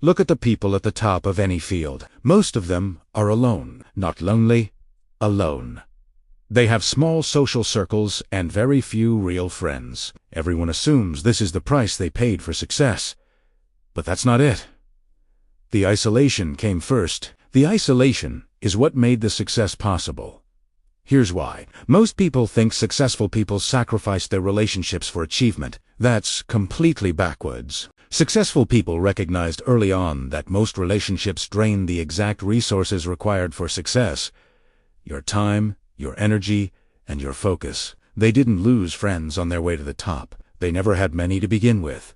Look at the people at the top of any field. Most of them are alone. Not lonely, alone. They have small social circles and very few real friends. Everyone assumes this is the price they paid for success. But that's not it. The isolation came first. The isolation is what made the success possible. Here's why. Most people think successful people sacrifice their relationships for achievement. That's completely backwards. Successful people recognized early on that most relationships drain the exact resources required for success: your time, your energy, and your focus. They didn't lose friends on their way to the top. They never had many to begin with,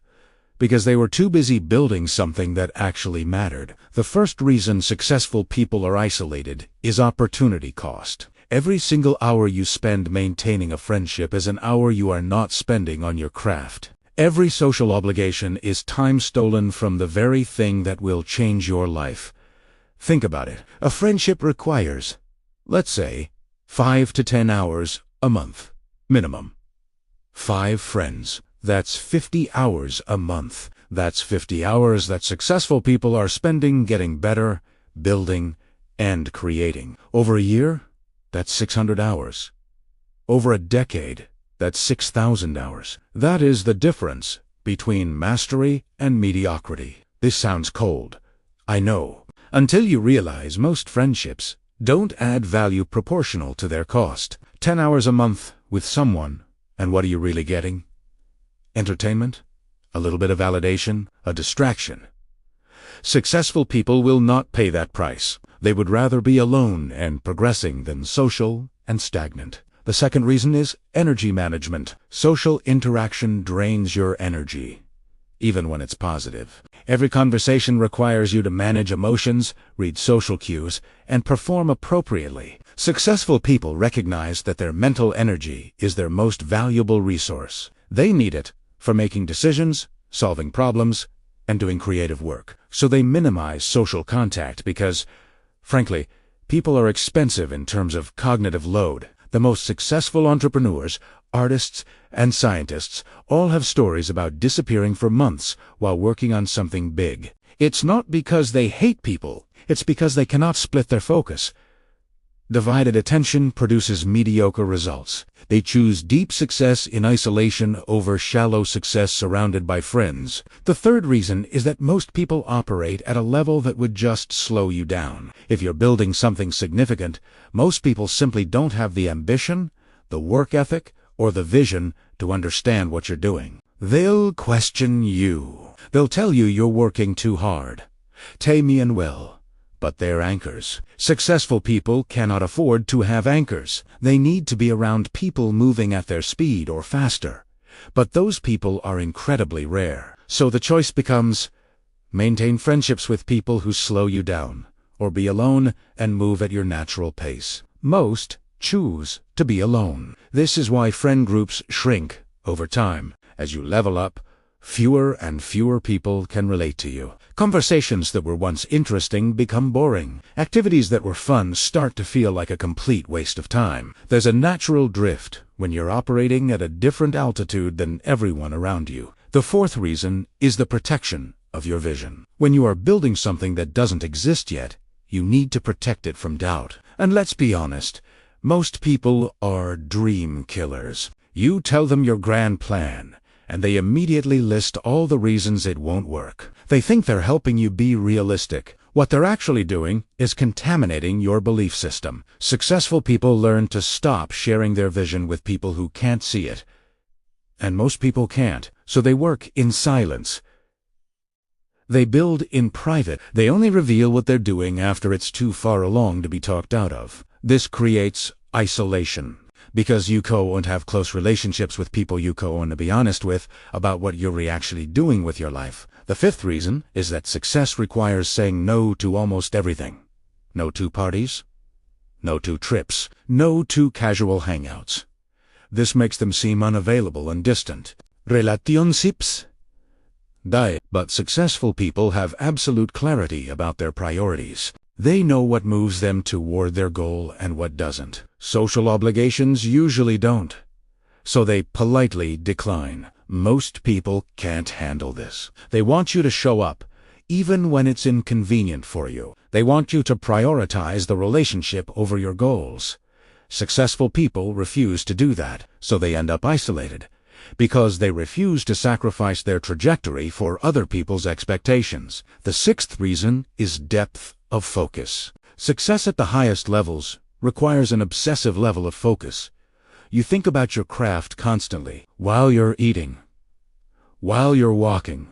because they were too busy building something that actually mattered. The first reason successful people are isolated is opportunity cost. Every single hour you spend maintaining a friendship is an hour you are not spending on your craft. Every social obligation is time stolen from the very thing that will change your life. Think about it. A friendship requires, let's say, 5 to 10 hours a month, minimum. 5 friends. That's 50 hours a month. That's 50 hours that successful people are spending getting better, building, and creating. Over a year, that's 600 hours. Over a decade, that's 6,000 hours. That is the difference between mastery and mediocrity. This sounds cold, I know, until you realize most friendships don't add value proportional to their cost. 10 hours a month with someone, and what are you really getting? Entertainment? A little bit of validation? A distraction? Successful people will not pay that price. They would rather be alone and progressing than social and stagnant. The second reason is energy management. Social interaction drains your energy, even when it's positive. Every conversation requires you to manage emotions, read social cues, and perform appropriately. Successful people recognize that their mental energy is their most valuable resource. They need it for making decisions, solving problems, and doing creative work. So they minimize social contact because, frankly, people are expensive in terms of cognitive load. The most successful entrepreneurs, artists, and scientists all have stories about disappearing for months while working on something big. It's not because they hate people, it's because they cannot split their focus. Divided attention produces mediocre results. They choose deep success in isolation over shallow success surrounded by friends. The third reason is that most people operate at a level that would just slow you down. If you're building something significant, most people simply don't have the ambition, the work ethic, or the vision to understand what you're doing. They'll question you. They'll tell you you're working too hard. Tame well. But they're anchors. Successful people cannot afford to have anchors. They need to be around people moving at their speed or faster. But those people are incredibly rare. So the choice becomes: maintain friendships with people who slow you down, or be alone and move at your natural pace. Most choose to be alone. This is why friend groups shrink over time. As you level up, fewer and fewer people can relate to you. Conversations that were once interesting become boring. Activities that were fun start to feel like a complete waste of time. There's a natural drift when you're operating at a different altitude than everyone around you. The fourth reason is the protection of your vision. When you are building something that doesn't exist yet, you need to protect it from doubt. And let's be honest, most people are dream killers. You tell them your grand plan, and they immediately list all the reasons it won't work. They think they're helping you be realistic. What they're actually doing is contaminating your belief system. Successful people learn to stop sharing their vision with people who can't see it. And most people can't, so they work in silence. They build in private. They only reveal what they're doing after it's too far along to be talked out of. This creates isolation. Because you won't have close relationships with people you want to be honest with about what you're actually doing with your life. The fifth reason is that success requires saying no to almost everything. No to parties. No to trips. No to casual hangouts. This makes them seem unavailable and distant. Relationships? Die. But successful people have absolute clarity about their priorities. They know what moves them toward their goal and what doesn't. Social obligations usually don't, so they politely decline. Most people can't handle this. They want you to show up, even when it's inconvenient for you. They want you to prioritize the relationship over your goals. Successful people refuse to do that, so they end up isolated, because they refuse to sacrifice their trajectory for other people's expectations. The sixth reason is depth of focus. Success at the highest levels requires an obsessive level of focus. You think about your craft constantly, while you're eating, while you're walking,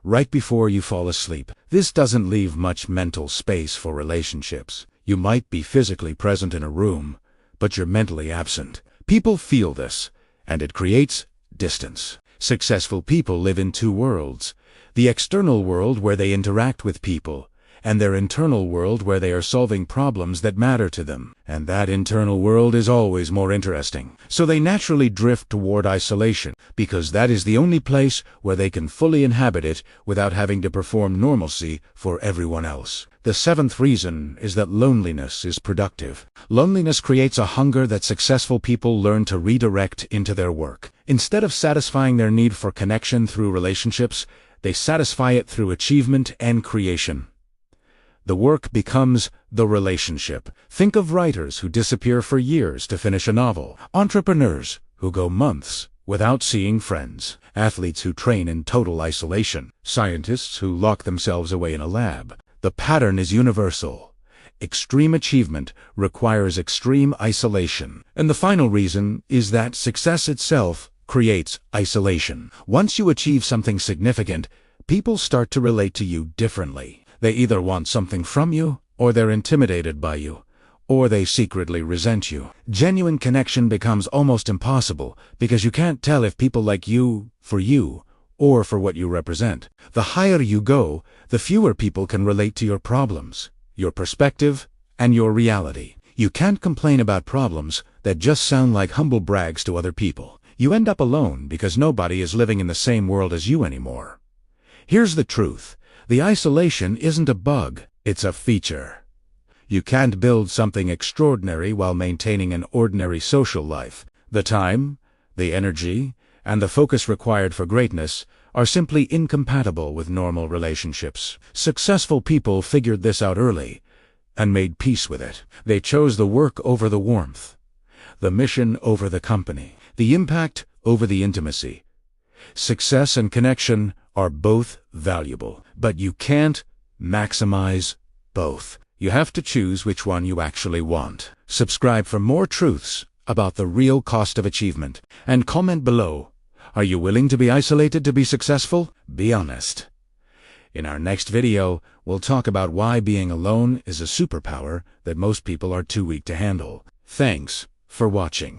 right before you fall asleep. This doesn't leave much mental space for relationships. You might be physically present in a room, but you're mentally absent. People feel this, and it creates distance. Successful people live in two worlds: the external world where they interact with people, and their internal world where they are solving problems that matter to them. And that internal world is always more interesting. So they naturally drift toward isolation, because that is the only place where they can fully inhabit it without having to perform normalcy for everyone else. The seventh reason is that loneliness is productive. Loneliness creates a hunger that successful people learn to redirect into their work. Instead of satisfying their need for connection through relationships, they satisfy it through achievement and creation. The work becomes the relationship. Think of writers who disappear for years to finish a novel, entrepreneurs who go months without seeing friends, athletes who train in total isolation, scientists who lock themselves away in a lab. The pattern is universal. Extreme achievement requires extreme isolation. And the final reason is that success itself creates isolation. Once you achieve something significant, people start to relate to you differently. They either want something from you, or they're intimidated by you, or they secretly resent you. Genuine connection becomes almost impossible because you can't tell if people like you or for what you represent. The higher you go, the fewer people can relate to your problems, your perspective, and your reality. You can't complain about problems that just sound like humble brags to other people. You end up alone because nobody is living in the same world as you anymore. Here's the truth. The isolation isn't a bug, it's a feature. You can't build something extraordinary while maintaining an ordinary social life. The time, the energy, and the focus required for greatness are simply incompatible with normal relationships. Successful people figured this out early and made peace with it. They chose the work over the warmth, the mission over the company, the impact over the intimacy. Success and connection are both valuable, but you can't maximize both. You have to choose which one you actually want. Subscribe for more truths about the real cost of achievement. And comment below, are you willing to be isolated to be successful? Be honest. In our next video, we'll talk about why being alone is a superpower that most people are too weak to handle. Thanks for watching.